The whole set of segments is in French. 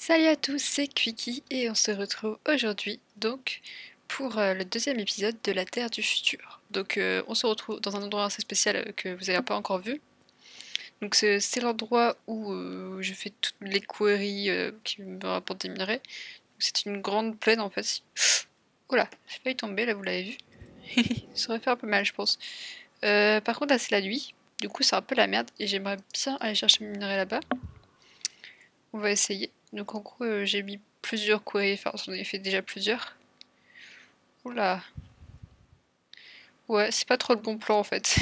Salut à tous, c'est Quickie et on se retrouve aujourd'hui donc pour le deuxième épisode de la Terre du futur. Donc on se retrouve dans un endroit assez spécial que vous n'avez pas encore vu. Donc c'est l'endroit où je fais toutes les queries qui me rapportent des minerais. C'est une grande plaine en fait. Oula, j'ai failli tomber là, vous l'avez vu. Ça aurait fait un peu mal je pense. Par contre là c'est la nuit, du coup c'est un peu la merde et j'aimerais bien aller chercher mes minerais là-bas. On va essayer. Donc en gros, j'ai mis plusieurs queries, enfin j'en ai fait déjà plusieurs. Oula. Ouais, c'est pas trop le bon plan en fait.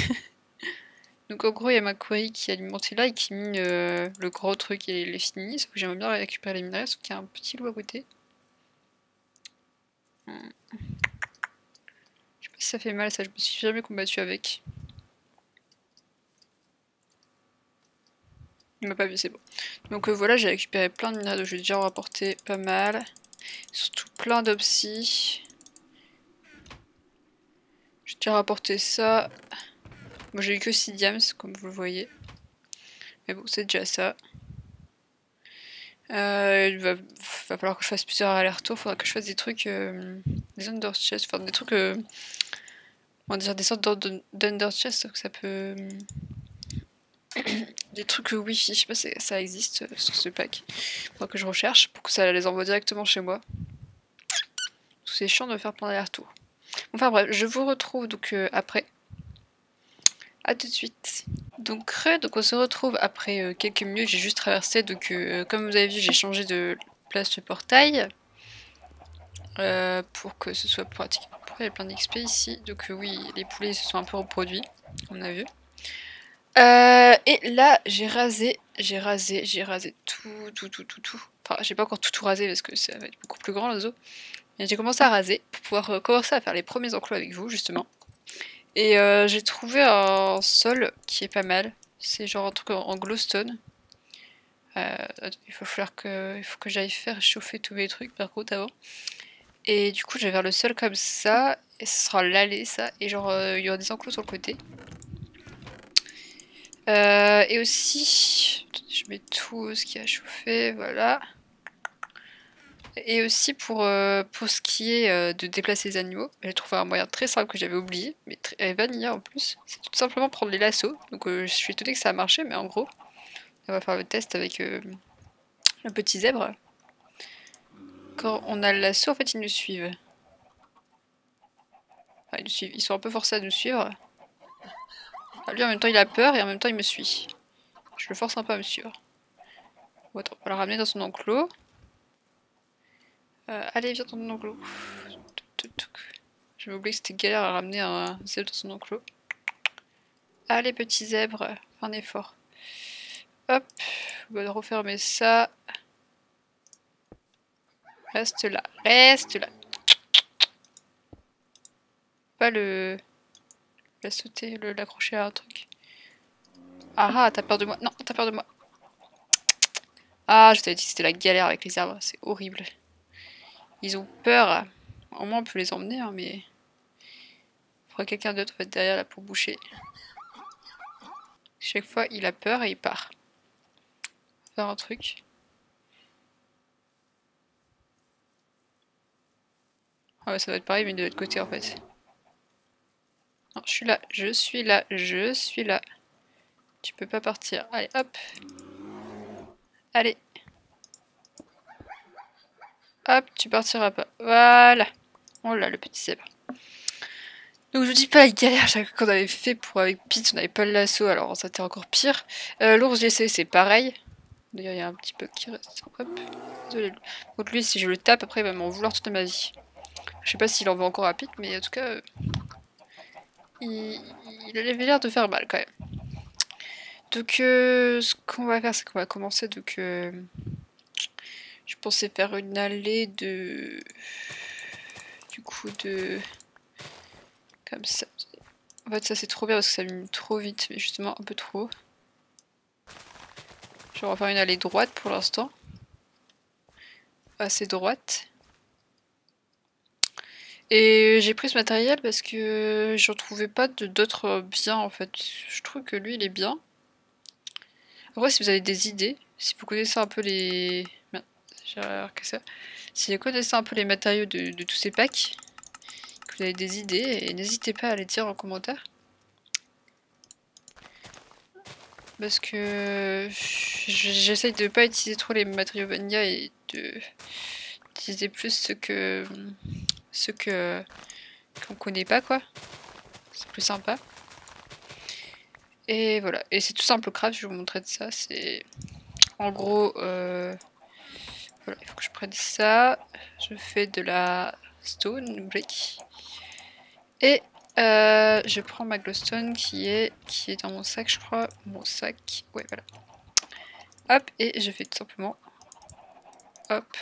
Donc en gros, il y a ma query qui est alimentée là et qui mine le gros truc et les finis. Sauf que j'aimerais bien récupérer les minerais, sauf qu'il y a un petit loup à côté. Je sais pas si ça fait mal ça, je me suis jamais combattu avec. Il m'a pas vu, c'est bon. Donc voilà, j'ai récupéré plein de minerais, donc je vais déjà en rapporter pas mal. Surtout plein d'opsis. J'ai déjà rapporté ça. Moi j'ai eu que 6 diams, comme vous le voyez. Mais bon, c'est déjà ça. Il va falloir que je fasse plusieurs allers-retours. Il faudra que je fasse des trucs, des under chest, enfin des trucs, on va dire des sortes d'under chest, que ça peut, des trucs wifi. Je sais pas si ça existe sur ce pack. Il faudra que je recherche pour que ça les envoie directement chez moi. C'est chiant de faire plein d'allers-retours. Enfin bref, je vous retrouve donc après. A tout de suite. Donc on se retrouve après quelques minutes. J'ai juste traversé, donc comme vous avez vu, j'ai changé de place de portail. Pour que ce soit pratique. Pourquoi il y a plein d'XP ici? Donc oui, les poulets se sont un peu reproduits, on a vu. Et là, j'ai rasé tout. Enfin, j'ai pas encore tout rasé parce que ça va être beaucoup plus grand le zoo. Mais j'ai commencé à raser pour pouvoir commencer à faire les premiers enclos avec vous, justement. Et j'ai trouvé un sol qui est pas mal. C'est genre un truc en glowstone. Il faut que j'aille faire chauffer tous mes trucs par contre avant. Et du coup, je vais faire le sol comme ça. Et ce sera l'allée, ça. Et genre, il y aura des enclos sur le côté. Et aussi, je mets tout ce qui a chauffé, voilà. Et aussi pour ce qui est de déplacer les animaux, j'ai trouvé un moyen très simple que j'avais oublié, mais très vanilla en plus. C'est tout simplement prendre les lassos. Donc je suis étonnée que ça a marché, mais en gros, on va faire le test avec le petit zèbre. Quand on a le lasso, en fait, ils nous suivent. Enfin, ils nous suivent. Ils sont un peu forcés à nous suivre. Enfin, lui, en même temps, il a peur et en même temps, il me suit. Je le force un peu à me suivre. Bon, attends, on va le ramener dans son enclos. Allez, viens dans ton enclos. J'avais oublié que c'était galère à ramener un zèbre dans son enclos. Allez, petit zèbre, fais un effort. Hop, on va refermer ça. Reste là, reste là. Pas la sauter, l'accrocher à un truc. Ah ah, t'as peur de moi? Non, t'as peur de moi. Ah, je t'avais dit que c'était la galère avec les arbres, c'est horrible. Ils ont peur. Au moins on peut les emmener, hein, mais... Il faudrait quelqu'un d'autre en fait, derrière là pour boucher. Chaque fois il a peur et il part. Faire un truc. Ah ouais, ça va être pareil mais de l'autre côté en fait. Non, je suis là, je suis là, je suis là. Tu peux pas partir. Allez, hop. Allez. Hop, tu partiras pas. Voilà. Oh là, le petit zèbre. Donc je vous dis pas la galère qu'on avait fait pour avec Pete, on n'avait pas le lasso, alors ça était encore pire. L'ours GC c'est pareil. D'ailleurs il y a un petit peu qui reste. Hop. Désolé. Donc lui si je le tape après il va m'en vouloir toute ma vie. Je sais pas s'il en veut encore à Pete, mais en tout cas il avait l'air de faire mal quand même. Donc ce qu'on va faire c'est qu'on va commencer donc je pensais faire une allée de... Du coup de... Comme ça. En fait ça c'est trop bien parce que ça mine trop vite, mais justement un peu trop. Je vais refaire une allée droite pour l'instant. Assez droite. Et j'ai pris ce matériel parce que je retrouvais pas d'autres biens en fait. Je trouve que lui il est bien. Après si vous avez des idées, si vous connaissez un peu les... Merde, J'ai remarqué ça. Si vous connaissez un peu les matériaux de tous ces packs, que vous avez des idées, et n'hésitez pas à les dire en commentaire. Parce que j'essaye de pas utiliser trop les matériaux vanilla et d'utiliser plus ceux qu'on connaît pas, quoi. C'est plus sympa. Et voilà, et c'est tout simple craft, je vais vous montrer de ça. C'est en gros, voilà, il faut que je prenne ça. Je fais de la stone brick et je prends ma glowstone qui est dans mon sac, je crois. Mon sac, ouais, voilà. Hop, et je fais tout simplement hop,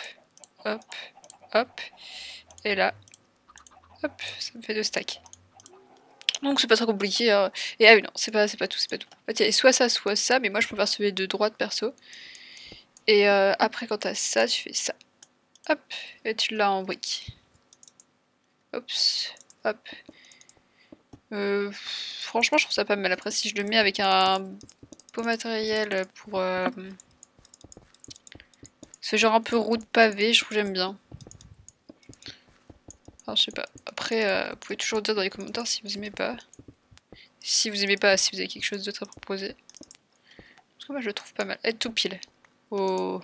hop, hop, et là, hop, ça me fait 2 stacks. Donc c'est pas très compliqué. Hein. Et ah oui, non, c'est pas tout, c'est pas tout. En fait, il y a soit ça, mais moi je préfère celui de droite perso. Et après, quand t'as ça, tu fais ça. Hop, et tu l'as en brique. Oups, hop. Franchement, je trouve ça pas mal. Après, si je le mets avec un beau matériel pour ce genre un peu route pavée, je trouve que j'aime bien. Enfin, je sais pas. Après, vous pouvez toujours dire dans les commentaires si vous aimez pas. Si vous aimez pas, si vous avez quelque chose d'autre à proposer. Parce que moi, je le trouve pas mal. Être tout pile. Oh.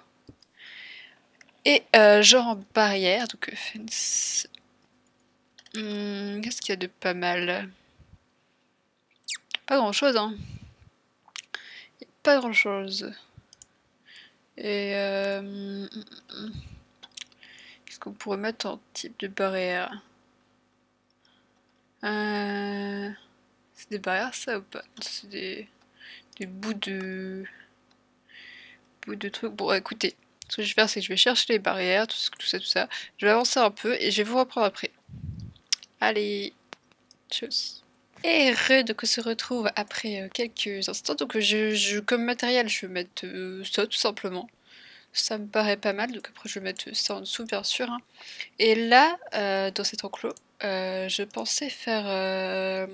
Et genre en barrière, donc fence. Qu'est-ce qu'il y a de pas mal? Pas grand chose, hein. Pas grand chose. Et qu'est-ce qu'on pourrait mettre en type de barrière? C'est des barrières ça ou pas? C'est des bouts de trucs. Bon, écoutez, ce que je vais faire, c'est que je vais chercher les barrières, tout ça, tout ça. Je vais avancer un peu et je vais vous reprendre après. Allez, tchuss. Et donc on se retrouve après quelques instants. Donc comme matériel, je vais mettre ça tout simplement. Ça me paraît pas mal, donc après je vais mettre ça en dessous bien sûr. Hein. Et là, dans cet enclos, je pensais faire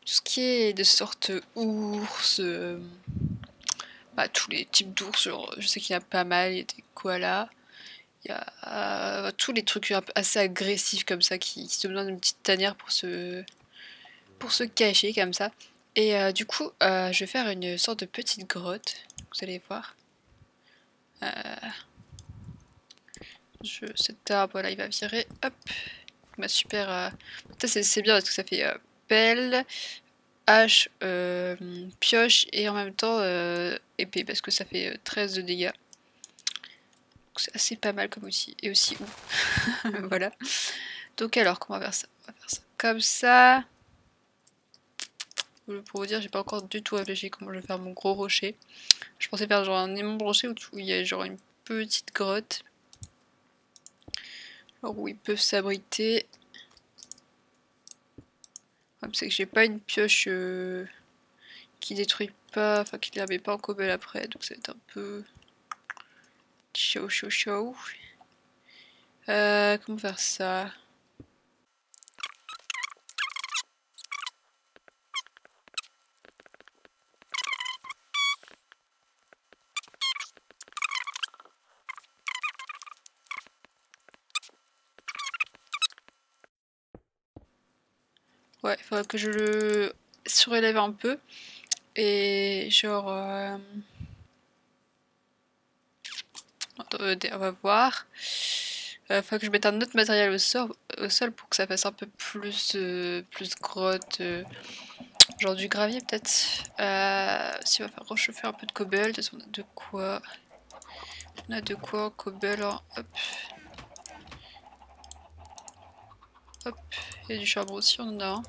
tout ce qui est de sorte ours, bah, tous les types d'ours, genre je sais qu'il y en a pas mal, il y a des koalas, il y a tous les trucs assez agressifs comme ça qui se demandent une petite tanière pour se cacher comme ça. Et du coup, je vais faire une sorte de petite grotte, vous allez voir. Cet arbre là il va virer, hop, ma super, c'est bien parce que ça fait pelle, hache, pioche et en même temps épée parce que ça fait 13 de dégâts. C'est assez pas mal comme outil, et aussi où. Voilà. Donc alors comment on va faire ça? On va faire ça comme ça. Pour vous dire, j'ai pas encore du tout réfléchi comment je vais faire mon gros rocher. Je pensais faire genre un immense rocher où il y a genre une petite grotte. Alors où ils peuvent s'abriter. C'est que j'ai pas une pioche qui détruit pas, enfin qui ne la met pas en cobble après, donc ça va être un peu chaud. Comment faire ça? Ouais, il faudrait que je le surélève un peu. Et genre... on va voir. Faut que je mette un autre matériel au sol pour que ça fasse un peu plus, plus grotte. Genre du gravier peut-être. Si on va faire rechauffer un peu de cobble, de toute façon, on a de quoi. On a de quoi en cobble. Alors, hop. Hop. Et du charbon aussi, on en a un.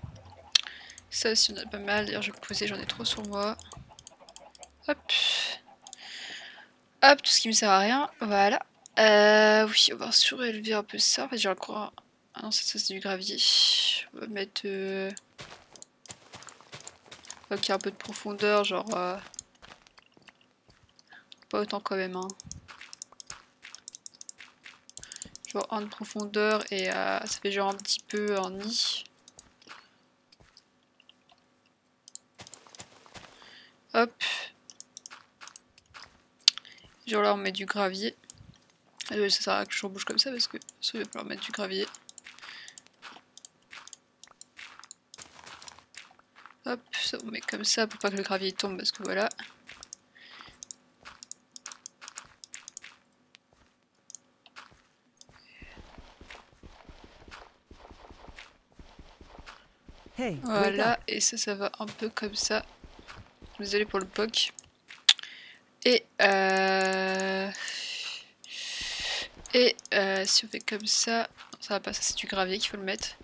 Ça aussi, on a pas mal. D'ailleurs, je vais poser, j'en ai trop sur moi. Hop. Hop, tout ce qui me sert à rien. Voilà. Oui, on va surélever un peu ça. En fait, j'ai encore. Ah non, ça c'est du gravier. On va mettre. Ok, un peu de profondeur, genre. Pas autant quand même, hein. Genre 1 de profondeur et ça fait genre un petit peu un nid. Hop. Genre là, on met du gravier. Ah ouais, ça sert à rien que je rebouche comme ça parce que ça il va falloir mettre du gravier. Hop, ça on met comme ça pour pas que le gravier tombe parce que voilà. Hey, wake up. Voilà, et ça va un peu comme ça. Désolé pour le POC. Et si on fait comme ça va pas, ça c'est du gravier qu'il faut le mettre.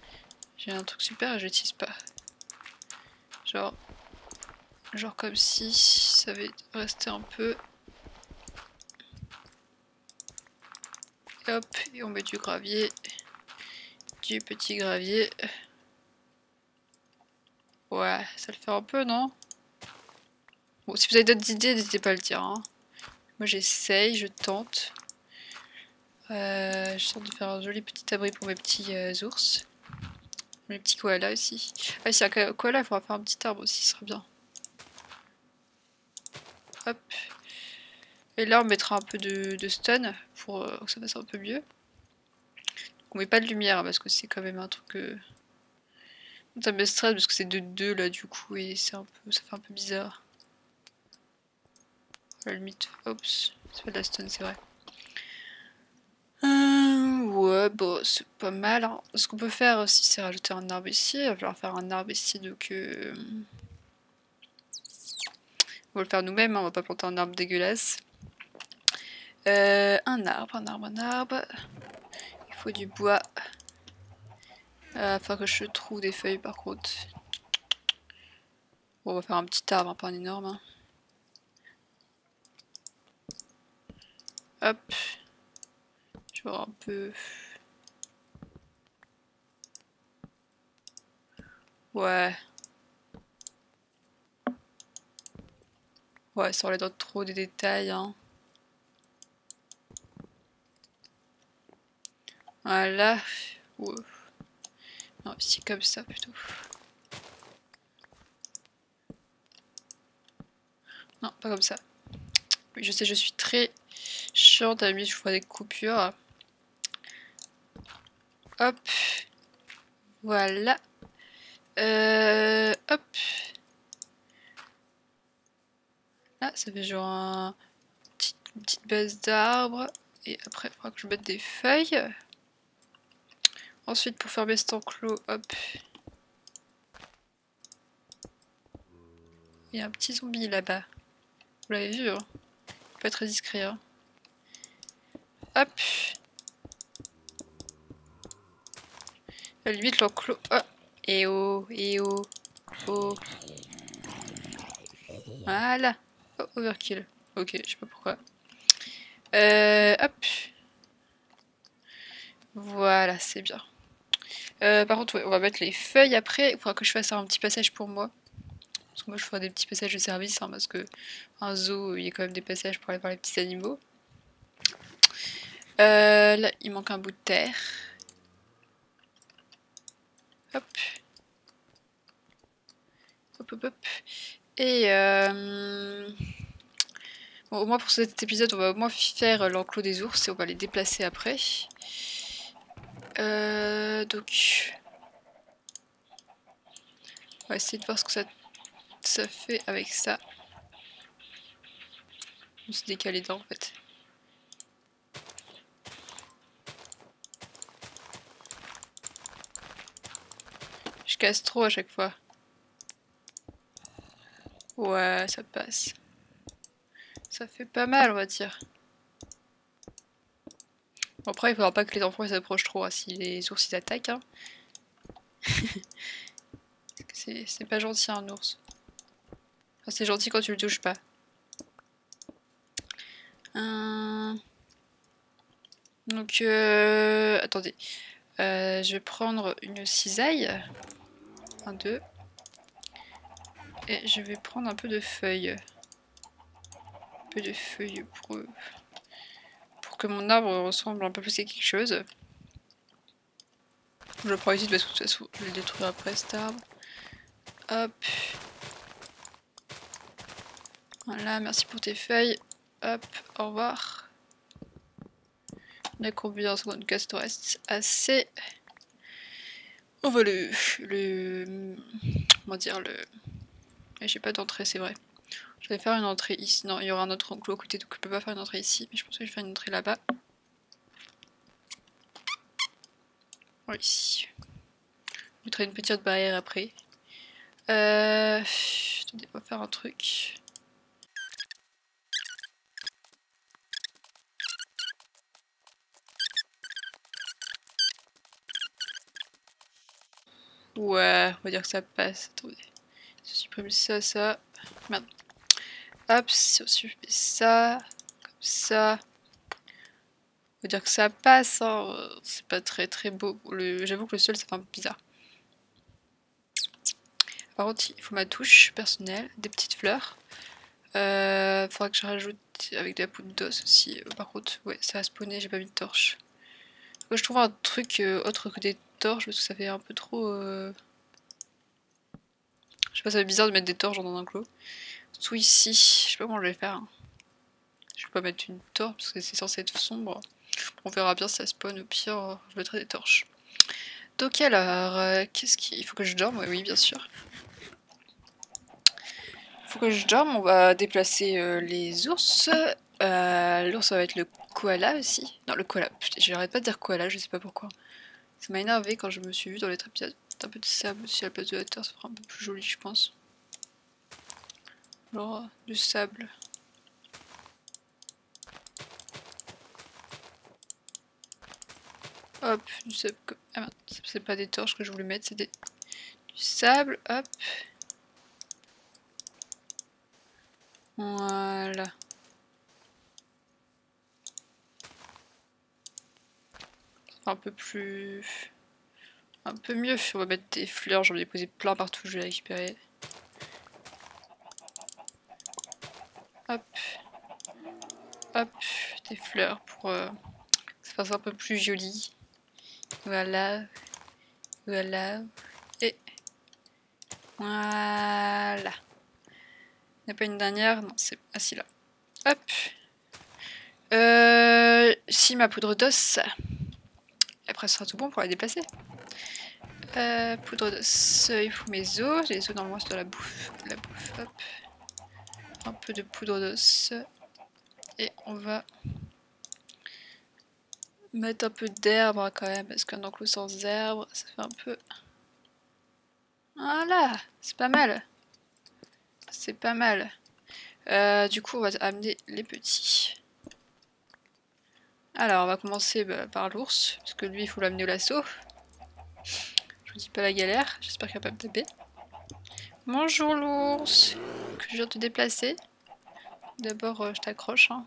J'ai un truc super et je l'utilise pas. Genre comme si ça avait resté un peu. Et hop, et on met du gravier. Du petit gravier. Ouais, ça le fait un peu, non? Bon, si vous avez d'autres idées, n'hésitez pas à le dire. Hein. Moi j'essaye, je tente. Je tente de faire un joli petit abri pour mes petits ours. Mes petits koalas aussi. Ah, si y a un koala, il faudra faire un petit arbre aussi, ce serait bien. Hop. Et là, on mettra un peu de stun pour que ça fasse un peu mieux. Donc, on met pas de lumière parce que c'est quand même un truc. Ça me stresse parce que c'est de 2 là du coup et c'est un peu, ça fait un peu bizarre. À la limite, oups, c'est pas de la stun, c'est vrai. Ouais, bon, c'est pas mal. Hein. Ce qu'on peut faire aussi, c'est rajouter un arbre ici. Il va falloir faire un arbre ici, donc on va le faire nous-mêmes. Hein, on va pas planter un arbre dégueulasse. Un arbre. Il faut du bois. Faut que je trouve des feuilles par contre. Bon, on va faire un petit arbre, hein, pas un énorme. Hein. Hop. Je vais voir un peu. Ouais. Ouais, sans aller dans trop des détails. Hein. Voilà. Ouais. Non, ici comme ça plutôt. Non, pas comme ça. Oui, je sais, je suis très chiante. À la limite, je ferai des coupures. Hop. Voilà. Hop. Là, ça fait genre une petite base d'arbre. Et après, il faudra que je mette des feuilles. Ensuite, pour fermer cet enclos, hop. Il y a un petit zombie là-bas. Vous l'avez vu, hein? Pas très discret, hein. Hop. À la limite, l'enclos. Oh. Et oh, et oh, oh. Voilà. Oh, overkill. Ok, je sais pas pourquoi. Hop. Voilà, c'est bien. Par contre, ouais, on va mettre les feuilles après. Il faudra que je fasse un petit passage pour moi. Parce que moi, je ferai des petits passages de service. Hein, parce que un zoo, il y a quand même des passages pour aller voir les petits animaux. Là, il manque un bout de terre. Hop. Hop, hop, hop. Et bon, au moins pour cet épisode, on va au moins faire l'enclos des ours et on va les déplacer après. Donc, on va essayer de voir ce que ça fait avec ça. On se décaler dedans en fait. Je casse trop à chaque fois. Ouais, ça passe. Ça fait pas mal, on va dire. Bon, après, il faudra pas que les enfants s'approchent trop hein, si les ours ils attaquent. Hein. C'est pas gentil un ours. Enfin, c'est gentil quand tu le touches pas. Donc, attendez. Je vais prendre une cisaille. 1, 2. Et je vais prendre un peu de feuilles. Un peu de feuilles pour que mon arbre ressemble un peu plus à quelque chose. Je le prends ici parce que de toute façon je vais le détruire après cet arbre. Hop. Voilà, merci pour tes feuilles. Hop, au revoir. On a combien en seconde case de reste assez. On va comment dire le. J'ai pas d'entrée, c'est vrai. Je vais faire une entrée ici. Non, il y aura un autre enclos à côté, donc je peux pas faire une entrée ici. Mais je pense que je vais faire une entrée là-bas. Voilà, ici. Je mettrai une petite barrière après. Attendez, on va faire un truc. Ouais, on va dire que ça passe. Attendez. Si on supprime ça, ça. Merde. Hop, si on supprime ça, comme ça. On va dire que ça passe, hein. C'est pas très très beau. J'avoue que le sol ça fait un peu bizarre. Par contre, il faut ma touche personnelle, des petites fleurs. Faudra que je rajoute avec de la poudre d'os aussi. Par contre, ouais, ça a spawné, j'ai pas mis de torche. Moi, je trouve un truc autre que des torches parce que ça fait un peu trop. Je sais pas, ça fait bizarre de mettre des torches dans un enclos. Surtout ici, je sais pas comment je vais faire. Hein. Je vais pas mettre une torche parce que c'est censé être sombre. On verra bien si ça spawn, au pire, je mettrai des torches. Donc alors, qu'est-ce qu'il faut que je dorme? Oui, bien sûr. Faut que je dorme, on va déplacer les ours. L'ours ça va être le koala aussi. Non, le koala, putain, j'arrête pas de dire koala, je sais pas pourquoi. Ça m'a énervé quand je me suis vue dans les épisodes. Un peu de sable aussi à la place de la terre, ça fera un peu plus joli, je pense. Alors, du sable. Hop, du sable. Ah merde, c'est pas des torches que je voulais mettre, c'est du sable. Hop. Voilà. Un peu plus. Un peu mieux. On va mettre des fleurs, j'en ai posé plein partout, je vais les récupérer. Hop. Hop. Des fleurs pour que ça fasse un peu plus joli. Voilà. Voilà. Et. Voilà. Il n'y a pas une dernière? Non, c'est. Ah si, là. Hop. Si ma poudre d'os. Après, ce sera tout bon pour la déplacer. Poudre d'os. Il faut mes os. J'ai les os normalement c'est de la bouffe. La bouffe, hop. Un peu de poudre d'os. Et on va mettre un peu d'herbe hein, quand même. Parce qu'un enclos sans herbe, ça fait un peu. Voilà. C'est pas mal. C'est pas mal. Du coup, on va amener les petits. Alors, on va commencer par l'ours, parce que lui, il faut l'amener au lasso. Je vous dis pas la galère, j'espère qu'il va pas me taper. Bonjour l'ours, que je viens te déplacer. D'abord, je t'accroche. Hein.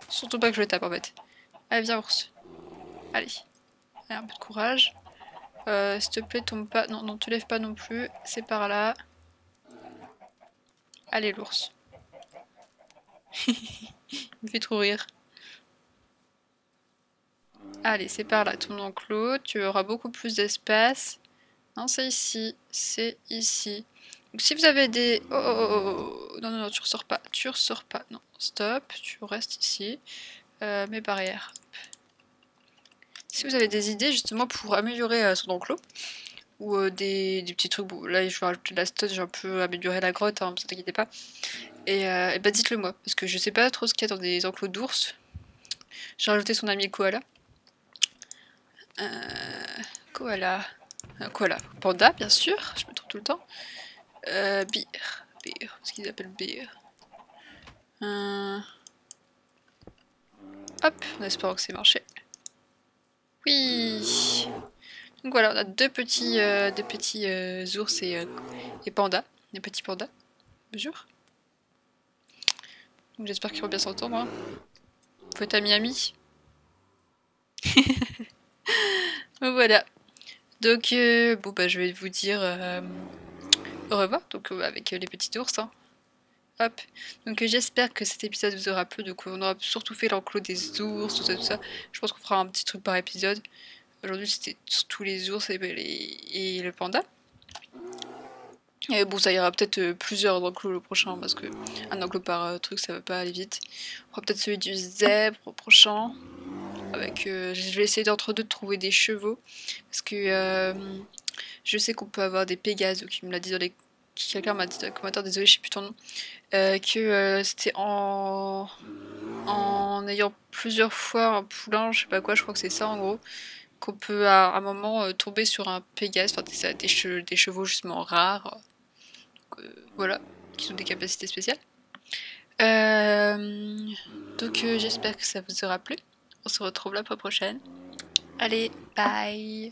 Surtout pas que je le tape en fait. Allez, viens ours. Allez. Allez, un peu de courage. S'il te plaît, tombe pas. Non, non, te lève pas non plus. C'est par là. Allez l'ours. Il me fait trop rire. Allez, c'est par là, ton enclos. Tu auras beaucoup plus d'espace. Non, c'est ici. C'est ici. Donc si vous avez des... Oh, oh, oh, oh. Non, non, non, tu ressors pas. Tu ressors pas. Non, stop. Tu restes ici. Mes barrières. Si vous avez des idées justement pour améliorer son enclos, ou des petits trucs, bon, là je vais rajouter de la stone, j'ai un peu amélioré la grotte, hein, ne vous inquiétez pas. Et bah dites-le moi, parce que je sais pas trop ce qu'il y a dans des enclos d'ours. J'ai rajouté son ami koala. Koala. Koala. Panda, bien sûr, je me trompe tout le temps. Beer. Beer. Ce qu'ils appellent beer. Hop, en espérant que c'est marché. Oui. Donc voilà, on a deux petits ours et pandas. Des petits pandas. Bonjour. Donc j'espère qu'ils vont bien s'entendre. Hein. Faut être ami-ami. Voilà. Donc bon bah je vais vous dire au revoir. Donc avec les petits ours. Hein. Hop. Donc j'espère que cet épisode vous aura plu. Donc on aura surtout fait l'enclos des ours, tout ça, tout ça. Je pense qu'on fera un petit truc par épisode. Aujourd'hui c'était tous les ours et le panda. Et bon, ça ira peut-être plusieurs enclos le prochain, parce que un enclos par truc, ça va pas aller vite. On fera peut-être celui du zèbre au prochain. avec, je vais essayer d'entre deux de trouver des chevaux, parce que je sais qu'on peut avoir des Pégases, donc il me l'a dit dans les... Quelqu'un m'a dit dans les commentaires, désolé je sais plus ton nom, que c'était en ayant plusieurs fois un poulain, je sais pas quoi, je crois que c'est ça en gros, qu'on peut à un moment tomber sur un Pégase, enfin des chevaux justement rares, voilà, qui ont des capacités spéciales. Donc j'espère que ça vous aura plu. On se retrouve la fois prochaine. Allez, bye!